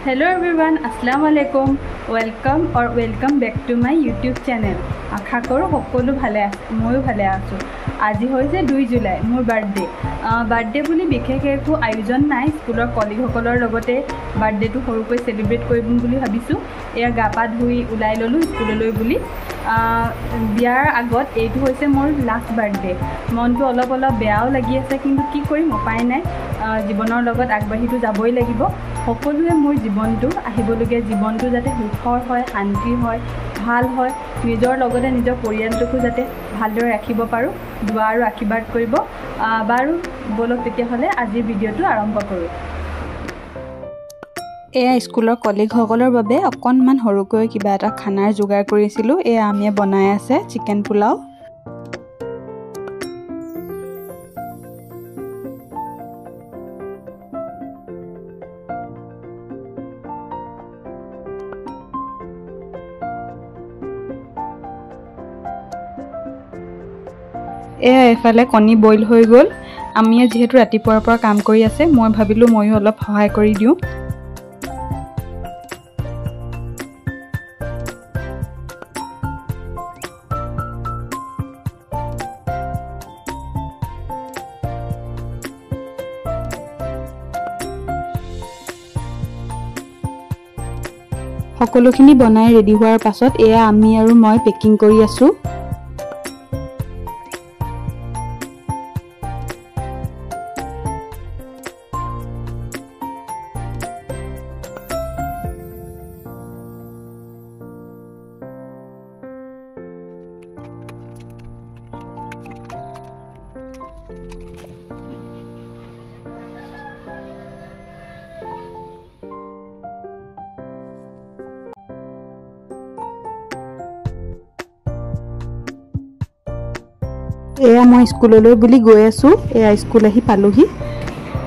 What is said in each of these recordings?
Hello everyone, Assalamu alaikum. Welcome back to my YouTube channel. আশা কৰোঁ সকলো ভালে আছে, ময়ো ভালে আছোঁ। আজি হৈছে 2 জুলাই মোৰ বাৰ্থডে বুলি বিশেষ একো আয়োজন নাই। স্কুলৰ কলিগসকলৰ লগতে বাৰ্থডেটো সৰুকৈ সেলিব্ৰেট কৰিম বুলি ভাবিছোঁ। এয়া গা পা ধুই ওলাই ল'লোঁ স্কুললৈ বুলি। বিয়াৰ আগত এইটো হৈছে মোৰ লাষ্ট বাৰ্থডে। মনটো অলপ বেয়াও লাগি আছে, কিন্তু কি কৰিম, উপায় নাই। জীৱনৰ লগত আগবাঢ়িটো যাবই লাগিব। সকলোৱে মোৰ জীৱনটো আহিবলগীয়া জীৱনটো যাতে সুখৰ হয়, শান্তি হয়, ভাল হয়, নিজৰ লগতে নিজৰ পৰিয়ালটোকো যাতে ভালদৰে ৰাখিব পাৰোঁ, দোৱা আৰু আশীৰ্বাদ কৰিব। বাৰু বলক তেতিয়াহ'লে আজিৰ ভিডিঅ'টো আৰম্ভ কৰোঁ। এয়া স্কুলৰ কলিগসকলৰ বাবে অকণমান সৰুকৈ কিবা এটা খানাৰ যোগাৰ কৰিছিলোঁ। এয়া আমিয়ে বনাই আছে চিকেন পোলাও। এয়া এফালে কণী বইল হৈ গ'ল। আমিয়ে যিহেতু ৰাতিপুৱাৰ পৰা কাম কৰি আছে, মই ভাবিলোঁ ময়ো অলপ সহায় কৰি দিওঁ। সকলোখিনি বনাই ৰেডি হোৱাৰ পাছত এয়া আমি আৰু মই পেকিং কৰি আছোঁ। এয়া মই স্কুললৈ বুলি গৈ আছোঁ। এয়া স্কুল আহি পালোহি।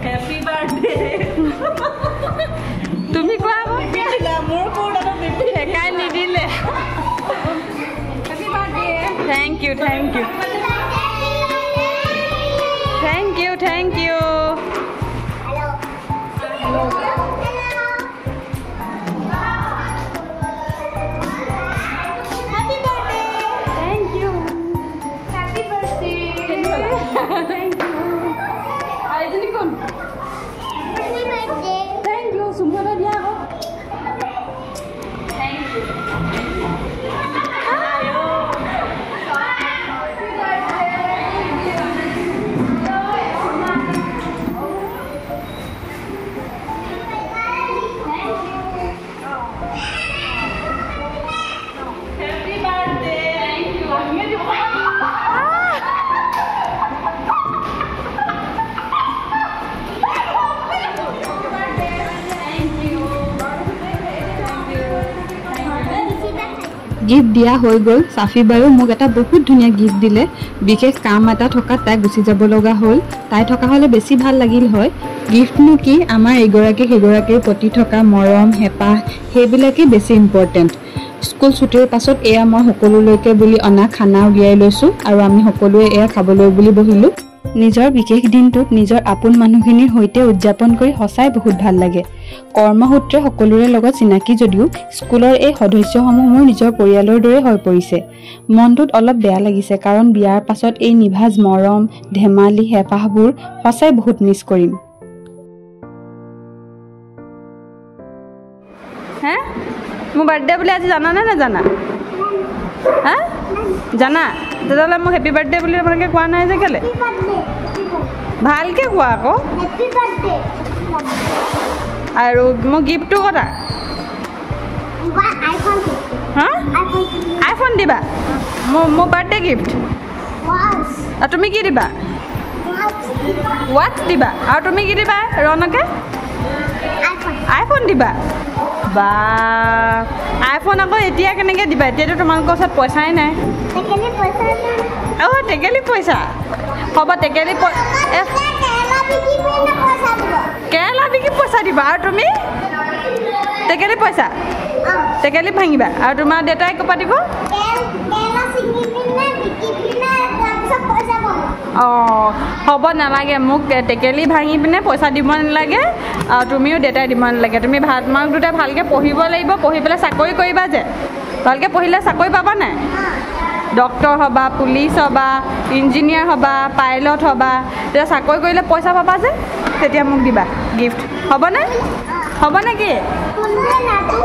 Happy birthday. তুমি কোৱা মোৰ কোডাটো বিপি হেকাই নিদিলে। Happy birthday. Thank you thank you thank you thank you. Thank you, sumber dia kok. Thank you. Happy birthday. Thank you. Gift দিয়া হৈ গ'ল। চাফি বাৰু মোক এটা বহুত ধুনীয়া গিফট দিলে। বিশেষ কাম এটা থকাত তাই গুচি যাব লগা হ'ল। তাই থকা হ'লে বেছি ভাল লাগিল হয়। গিফ্টনো কি, আমাৰ এগৰাকী সেইগৰাকীৰ প্ৰতি থকা মৰম হেঁপাহ সেইবিলাকেই বেছি ইম্পৰ্টেণ্ট। স্কুল ছুটিৰ পাছত এয়া মই সকলোলৈকে বুলি অনা খানা উলিয়াই লৈছোঁ আৰু আমি সকলোৱে এয়া খাবলৈ বুলি বহিলোঁ। নিজৰ বিশেষ দিনটোত নিজৰ আপোন মানুহখিনিৰ সৈতে উদযাপন কৰি সঁচাই বহুত ভাল লাগে। কৰ্মসূত্ৰে সকলোৰে লগত চিনাকি যদিও স্কুলৰ এই সদস্যসমূহ মোৰ নিজৰ পৰিয়ালৰ দৰে হৈ পৰিছে। মনটোত অলপ বেয়া লাগিছে, কাৰণ বিয়াৰ পাছত এই নিভাঁজ মৰম ধেমালি হেঁপাহবোৰ সঁচাই বহুত মিছ কৰিম। হে মোৰ বাৰ্থডে বুলি আজি জানা নে নাজানা? হা জানা? তেতিয়াহ'লে মোক হেপী বাৰ্থডে বুলি আপোনালোকে কোৱা নাই যে কেলে? ভালকৈ কোৱা আকৌ। আৰু মোক গিফ্টটো কথা হা আইফোন দিবা? মোৰ বাৰ্থডে গিফ্ট। আৰু তুমি কি দিবা? ৱাটছ দিবা। আৰু তুমি কি দিবা ৰণকে? আইফোন দিবা। বা আইফোন আকৌ এতিয়া কেনেকৈ দিবা? এতিয়াতো তোমালোকৰ ওচৰত পইচাই নাই। অঁ টেকেলি পইচা হ'ব। টেকেলি কেৰেলা বিকি পইচা দিবা। আৰু তুমি টেকেলি পইচা টেকেলি ভাঙিবা। আৰু তোমাৰ দেউতাই ক'ৰপৰা দিব? হ'ব নালাগে মোক টেকেলি ভাঙি পিনে পইচা দিব নালাগে তুমিও দেউতাই দিব নালাগে তুমি তোমাক দুটাই ভালকৈ পঢ়িব লাগিব পঢ়ি পেলাই চাকৰি কৰিবা যে ভালকৈ পঢ়িলে চাকৰি পাবা নাই ডক্টৰ হ'বা পুলিচ হ'বা ইঞ্জিনিয়াৰ হ'বা পাইলট হ'বা তেতিয়া চাকৰি কৰিলে পইচা পাবা যে তেতিয়া মোক দিবা গিফ্ট হ'বনে কি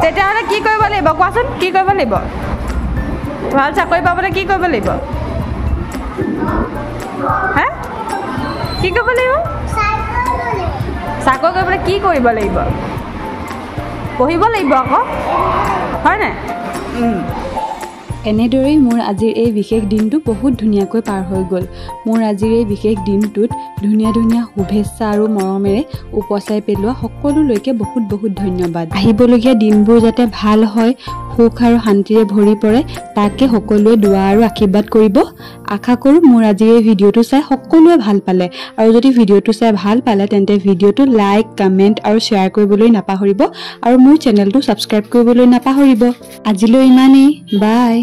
তেতিয়াহ'লে কি কৰিব লাগিব কোৱাচোন কি কৰিব লাগিব ভাল চাকৰি পাবলৈ কি কৰিব লাগিব হে কি কৰিব লাগিব চাকৰি কৰিবলৈ কি কৰিব লাগিব পঢ়িব লাগিব আকৌ হয় নাই এনেদৰেই মোৰ আজিৰ এই বিশেষ দিনটো বহুত ধুনীয়াকৈ পাৰ হৈ গ'ল মোৰ আজিৰ এই বিশেষ দিনটোত ধুনীয়া ধুনীয়া শুভেচ্ছা আৰু মৰমেৰে উপচাই পেলোৱা সকলোলৈকে বহুত বহুত ধন্যবাদ আহিবলগীয়া দিনবোৰ যাতে ভাল হয় সুখ আৰু শান্তিৰে ভৰি পৰে তাকে সকলোৱে দোৱা আৰু আশীৰ্বাদ কৰিব আশা কৰোঁ মোৰ আজিৰ এই ভিডিঅ'টো চাই সকলোৱে ভাল পালে আৰু যদি ভিডিঅ'টো চাই ভাল পালে তেন্তে ভিডিঅ'টো লাইক কমেণ্ট আৰু শ্বেয়াৰ কৰিবলৈ নাপাহৰিব আৰু মোৰ চেনেলটো ছাবস্ক্ৰাইব কৰিবলৈ নাপাহৰিব আজিলৈ ইমানেই বাই